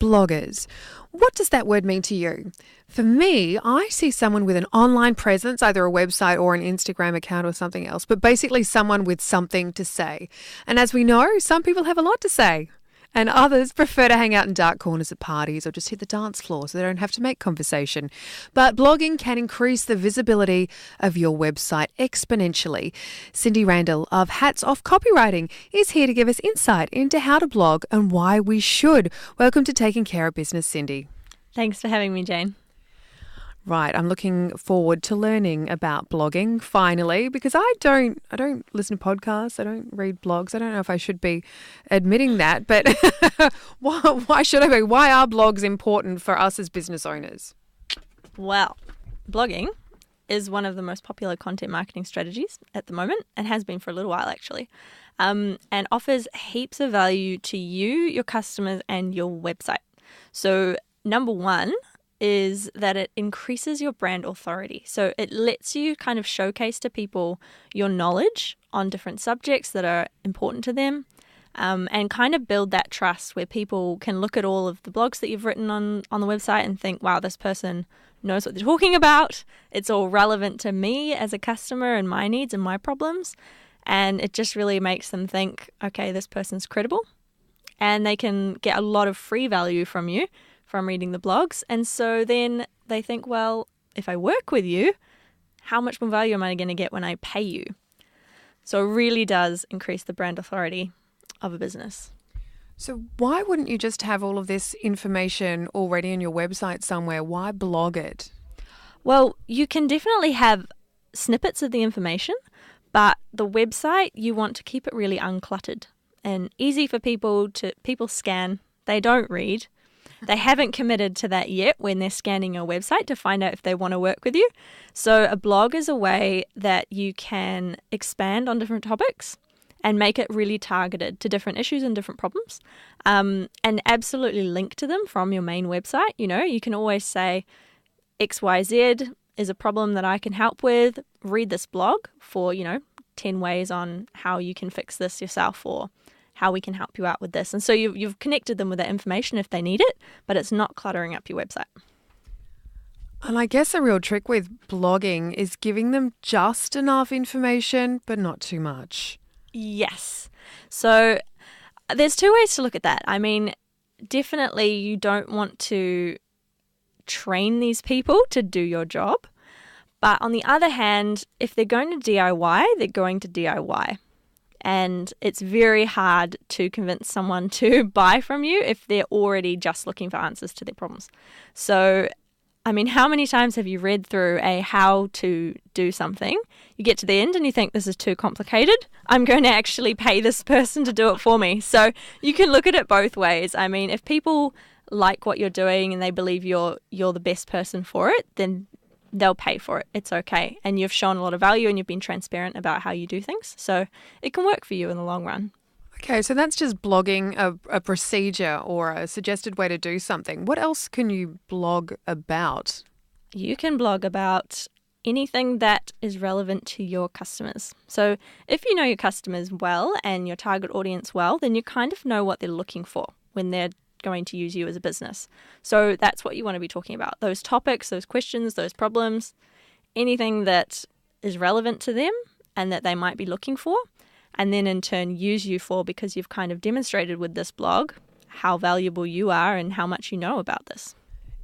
bloggers. What does that word mean to you? For me, I see someone with an online presence, either a website or an Instagram account or something else, but basically someone with something to say. And as we know, some people have a lot to say. And others prefer to hang out in dark corners at parties or just hit the dance floor so they don't have to make conversation. But blogging can increase the visibility of your website exponentially. Cindy Randall of Hats Off Copywriting is here to give us insight into how to blog and why we should. Welcome to Taking Care of Business, Cindy. Thanks for having me, Jane. Right, I'm looking forward to learning about blogging finally, because I don't listen to podcasts, I don't read blogs. I don't know if I should be admitting that, but why should I be? Why are blogs important for us as business owners? Well, blogging is one of the most popular content marketing strategies at the moment and has been for a little while actually, and offers heaps of value to you, your customers, and your website. So number one is that it increases your brand authority. So it lets you kind of showcase to people your knowledge on different subjects that are important to them, and kind of build that trust where people can look at all of the blogs that you've written on the website and think, wow, this person knows what they're talking about. It's all relevant to me as a customer and my needs and my problems. And it just really makes them think, okay, this person's credible. And they can get a lot of free value from you from reading the blogs. And so then they think, well, if I work with you, how much more value am I going to get when I pay you? So it really does increase the brand authority of a business. So why wouldn't you just have all of this information already on your website somewhere? Why blog it? Well, you can definitely have snippets of the information, but the website, you want to keep it really uncluttered and easy for people scan, they don't read. They haven't committed to that yet when they're scanning your website to find out if they want to work with you. So a blog is a way that you can expand on different topics and make it really targeted to different issues and different problems, and absolutely link to them from your main website. You know, you can always say XYZ is a problem that I can help with. Read this blog for, 10 ways on how you can fix this yourself or how we can help you out with this. And so you've connected them with that information if they need it, but it's not cluttering up your website. And I guess a real trick with blogging is giving them just enough information, but not too much. Yes. So there's two ways to look at that. I mean, definitely you don't want to train these people to do your job. But on the other hand, if they're going to DIY, they're going to DIY. And it's very hard to convince someone to buy from you if they're already just looking for answers to their problems. So, I mean, how many times have you read through a how to do something? You get to the end and you think this is too complicated. I'm going to actually pay this person to do it for me. So you can look at it both ways. I mean, if people like what you're doing and they believe you're the best person for it, then they'll pay for it. It's okay. And you've shown a lot of value and you've been transparent about how you do things. So it can work for you in the long run. Okay, so that's just blogging a procedure or a suggested way to do something. What else can you blog about? You can blog about anything that is relevant to your customers. So if you know your customers well and your target audience well, then you kind of know what they're looking for when they're going to use you as a business. So that's what you want to be talking about. Those topics, those questions, those problems, anything that is relevant to them and that they might be looking for, and then in turn use you for, because you've kind of demonstrated with this blog how valuable you are and how much you know about this.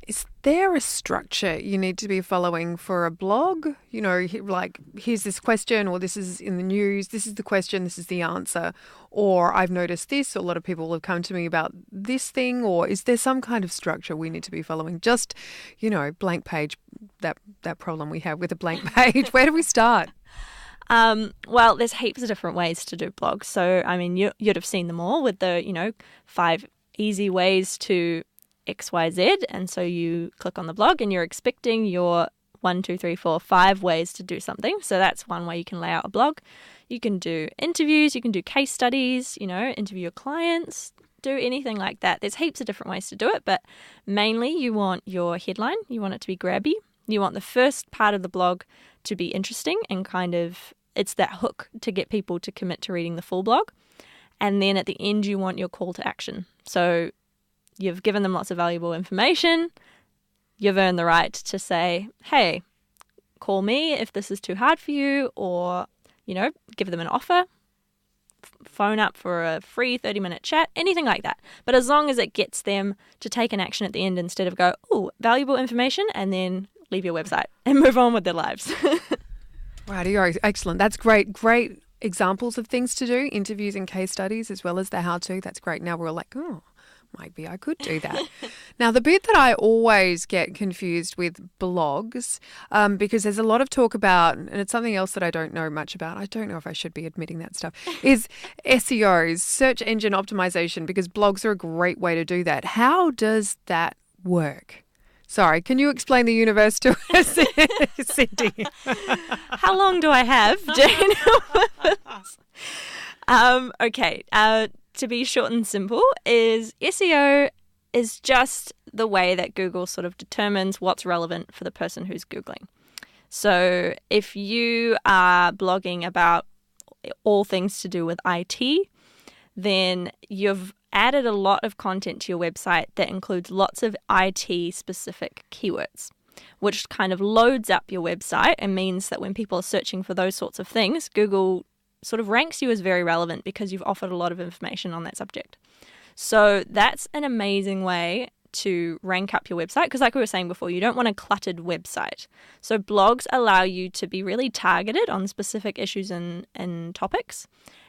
Is there a structure you need to be following for a blog? Like, here's this question, or this is in the news, this is the question, this is the answer, or I've noticed this, or a lot of people have come to me about this thing, or is there some kind of structure we need to be following? Just, blank page, that problem we have with a blank page. Where do we start? Well, there's heaps of different ways to do blogs. So, I mean, you'd have seen them all with the, 5 easy ways to XYZ, and so you click on the blog and you're expecting your 1, 2, 3, 4, 5 ways to do something. So that's one way you can lay out a blog. You can do interviews, you can do case studies, interview your clients, do anything like that. There's heaps of different ways to do it, but mainly you want your headline, you want it to be grabby. You want the first part of the blog to be interesting and kind of, it's that hook to get people to commit to reading the full blog. And then at the end, you want your call to action. So You've given them lots of valuable information. You've earned the right to say, hey, call me if this is too hard for you, or, give them an offer, phone up for a free 30-minute chat, anything like that. But as long as it gets them to take an action at the end instead of go, oh, valuable information, and then leave your website and move on with their lives. Right, excellent. That's great. Great examples of things to do, interviews and case studies, as well as the how-to. That's great. Now we're all like, oh, maybe I could do that. Now, the bit that I always get confused with blogs, because there's a lot of talk about, and it's something else that I don't know much about, I don't know if I should be admitting that stuff, is SEOs, search engine optimization, because blogs are a great way to do that. How does that work? Sorry, can you explain the universe to us, Cindy? How long do I have, Jane? Okay, to be short and simple, is SEO is just the way that Google sort of determines what's relevant for the person who's Googling. So if you are blogging about all things to do with IT, then you've added a lot of content to your website that includes lots of IT-specific keywords, which kind of loads up your website and means that when people are searching for those sorts of things, Google sort of ranks you as very relevant because you've offered a lot of information on that subject. So that's an amazing way to rank up your website, because like we were saying before, you don't want a cluttered website. So blogs allow you to be really targeted on specific issues and topics.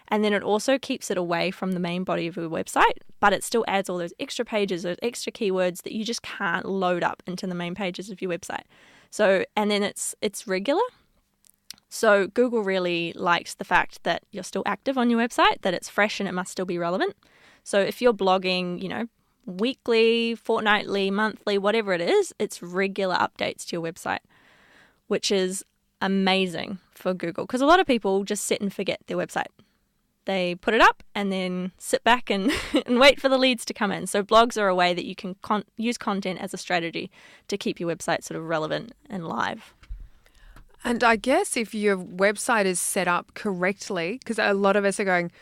And then it also keeps it away from the main body of your website, but it still adds all those extra pages, those extra keywords that you just can't load up into the main pages of your website. So, and then it's regular. So Google really likes the fact that you're still active on your website, that it's fresh and it must still be relevant. So if you're blogging, weekly, fortnightly, monthly, whatever it is, it's regular updates to your website, which is amazing for Google, because a lot of people just sit and forget their website. They put it up and then sit back and, and wait for the leads to come in. So blogs are a way that you can use content as a strategy to keep your website sort of relevant and live. And I guess if your website is set up correctly, because a lot of us are going,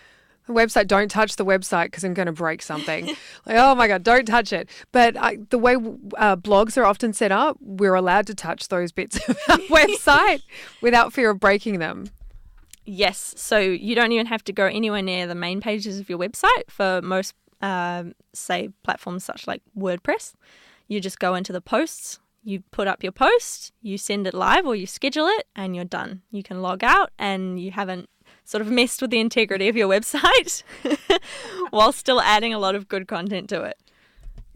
the website, don't touch the website because I'm going to break something. Like, oh my God, don't touch it. But the way blogs are often set up, we're allowed to touch those bits of our website without fear of breaking them. Yes, so you don't even have to go anywhere near the main pages of your website for most, say, platforms such like WordPress. You just go into the posts, you put up your post, you send it live or you schedule it, and you're done. You can log out and you haven't sort of messed with the integrity of your website while still adding a lot of good content to it.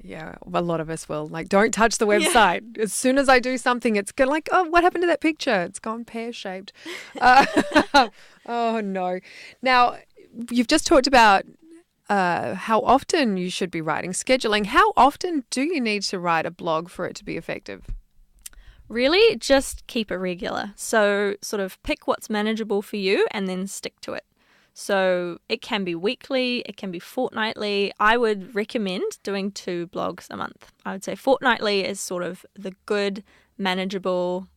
Yeah, a lot of us will. Like, don't touch the website. Yeah. As soon as I do something, it's going like, oh, what happened to that picture? It's gone pear-shaped. Oh, no. Now, you've just talked about how often you should be writing, scheduling. How often do you need to write a blog for it to be effective? Really, just keep it regular. So sort of pick what's manageable for you and then stick to it. So it can be weekly, it can be fortnightly. I would recommend doing 2 blogs a month. I would say fortnightly is sort of the good, manageable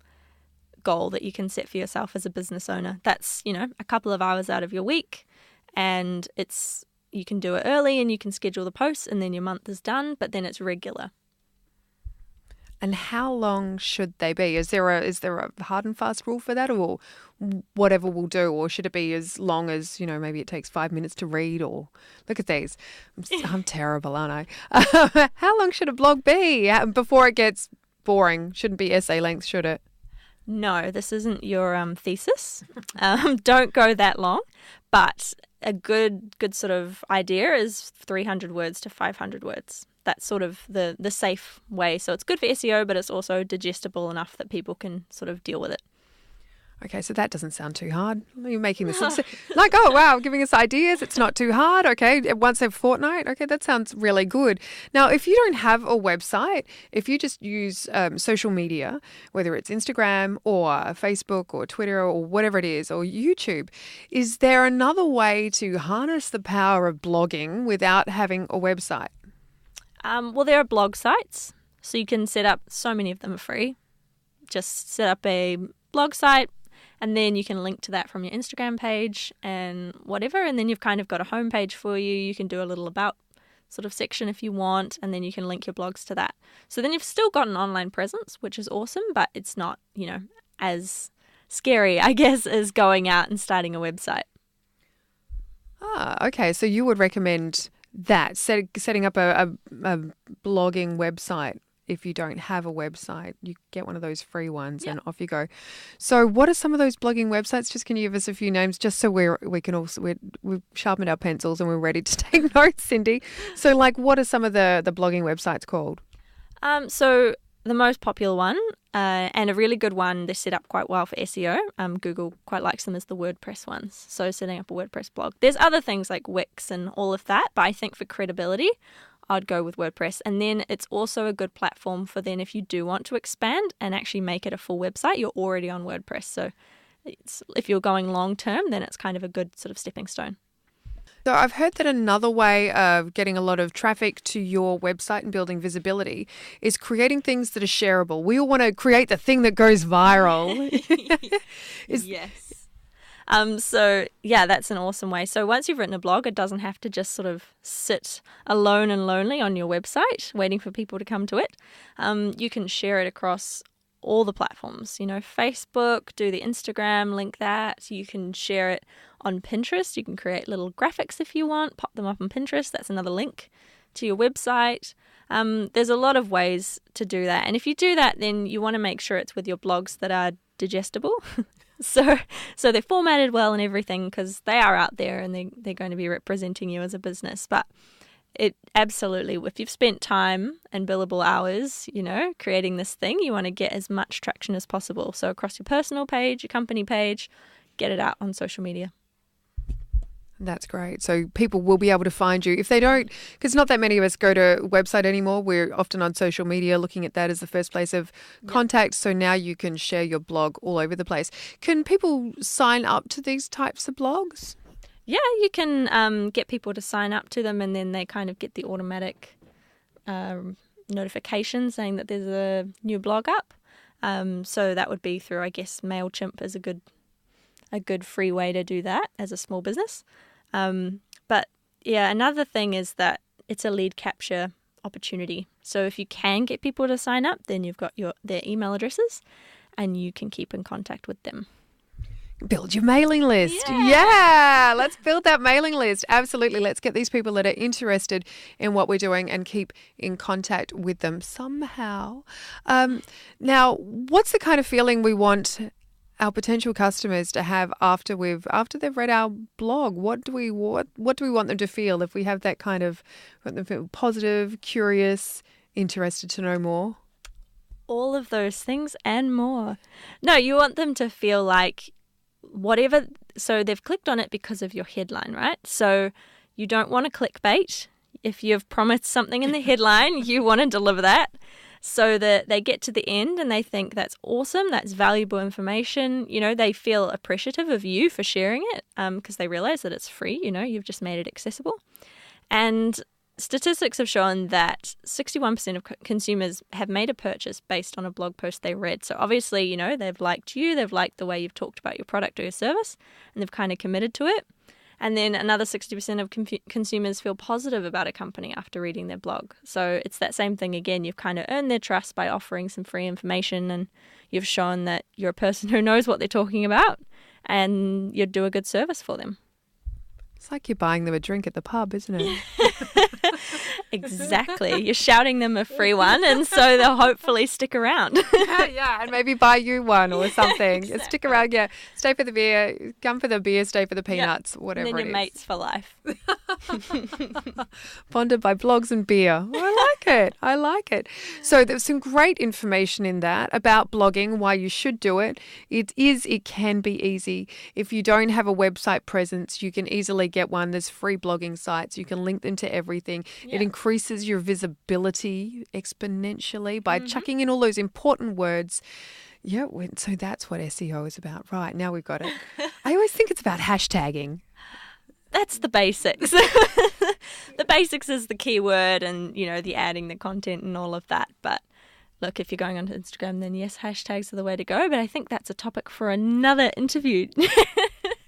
goal that you can set for yourself as a business owner. That's, a couple of hours out of your week, and you can do it early and you can schedule the posts and then your month is done, but then it's regular. And how long should they be? Is there a hard and fast rule for that, or whatever will do? Or should it be as long as, maybe it takes 5 minutes to read? Or look at these. I'm terrible, aren't I? How long should a blog be before it gets boring? Shouldn't be essay length, should it? No, this isn't your thesis. Don't go that long. But a good sort of idea is 300 words to 500 words. That's sort of the safe way. So it's good for SEO, but it's also digestible enough that people can sort of deal with it. Okay, so that doesn't sound too hard. You're making this like, oh, wow, giving us ideas. It's not too hard. Okay, once a fortnight. Okay, that sounds really good. Now, if you don't have a website, if you just use social media, whether it's Instagram or Facebook or Twitter or whatever it is, or YouTube, is there another way to harness the power of blogging without having a website? Well, there are blog sites, so you can set up, so many of them are free. Just set up a blog site, and then you can link to that from your Instagram page and whatever, and then you've kind of got a homepage for you. You can do a little about sort of section if you want, and then you can link your blogs to that. So then you've still got an online presence, which is awesome, but it's not, as scary, I guess, as going out and starting a website. Okay. So you would recommend that, setting up a blogging website. If you don't have a website, you get one of those free ones and off you go. So what are some of those blogging websites? Just can you give us a few names just so we've sharpened our pencils and we're ready to take notes, Cindy. So what are some of the blogging websites called? So the most popular one and a really good one, they're set up quite well for SEO. Google quite likes them as the WordPress ones. So setting up a WordPress blog. There's other things like Wix and all of that, but I think for credibility, I'd go with WordPress. And then it's also a good platform for then if you do want to expand and actually make it a full website, you're already on WordPress. So if you're going long term, then it's kind of a good sort of stepping stone. So I've heard that another way of getting a lot of traffic to your website and building visibility is creating things that are shareable. We all want to create the thing that goes viral. Yes. So yeah, that's an awesome way. So once you've written a blog, it doesn't have to just sort of sit alone and lonely on your website waiting for people to come to it. You can share it across all the platforms, Facebook, do the Instagram, link that. You can share it on Pinterest. You can create little graphics if you want, pop them up on Pinterest. That's another link to your website. There's a lot of ways to do that. And if you do that, then you want to make sure it's with your blogs that are digestible. So they're formatted well and everything because they are out there and they're going to be representing you as a business. But it absolutely, if you've spent time and billable hours, creating this thing, you want to get as much traction as possible. So across your personal page, your company page, get it out on social media. That's great. So people will be able to find you. If they don't, because not that many of us go to a website anymore. We're often on social media looking at that as the first place of contact. So now you can share your blog all over the place. Can people sign up to these types of blogs? Yeah, you can get people to sign up to them and then they kind of get the automatic notification saying that there's a new blog up. So that would be through, I guess, MailChimp is a good free way to do that as a small business. But yeah, another thing is that it's a lead capture opportunity. So if you can get people to sign up, then you've got their email addresses and you can keep in contact with them. Build your mailing list. Yeah, let's build that mailing list. Absolutely. Let's get these people that are interested in what we're doing and keep in contact with them somehow. Now, what's the kind of feeling we want our potential customers to have after they've read our blog? What do we want them to feel if we have that kind of, want them to feel positive, curious, interested to know more? All of those things and more. No, you want them to feel like whatever, so they've clicked on it because of your headline, right? So you don't want to clickbait. If you've promised something in the headline, you want to deliver that so that they get to the end and they think that's awesome, that's valuable information. They feel appreciative of you for sharing it because they realize that it's free. You've just made it accessible. And statistics have shown that 61% of consumers have made a purchase based on a blog post they read. So obviously, they've liked you, they've liked the way you've talked about your product or your service, and they've kind of committed to it. And then another 60% of consumers feel positive about a company after reading their blog. So it's that same thing again. You've kind of earned their trust by offering some free information and you've shown that you're a person who knows what they're talking about and you do a good service for them. It's like you're buying them a drink at the pub, isn't it? Exactly. You're shouting them a free one and so they'll hopefully stick around. Yeah, and maybe buy you one or something. Exactly. Stick around, stay for the beer, come for the beer, stay for the peanuts, whatever it is. And then your mates for life. Bonded by blogs and beer. I like it. So there's some great information in that about blogging, why you should do it. It can be easy. If you don't have a website presence, you can easily get one. There's free blogging sites. You can link them to everything. Yeah. It increases your visibility exponentially by chucking in all those important words. Yeah, so that's what SEO is about. Right, now we've got it. I always think it's about hashtagging. That's the basics. The basics is the keyword and, the adding the content and all of that. But look, if you're going onto Instagram, then yes, hashtags are the way to go. But I think that's a topic for another interview.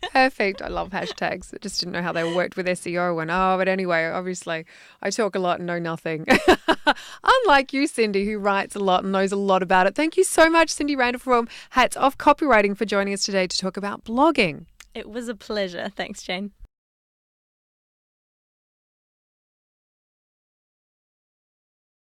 Perfect. I love hashtags. I just didn't know how they worked with SEO but anyway, obviously I talk a lot and know nothing. Unlike you, Cindy, who writes a lot and knows a lot about it. Thank you so much, Cindy Randall from Hats Off Copywriting, for joining us today to talk about blogging. It was a pleasure. Thanks, Jane.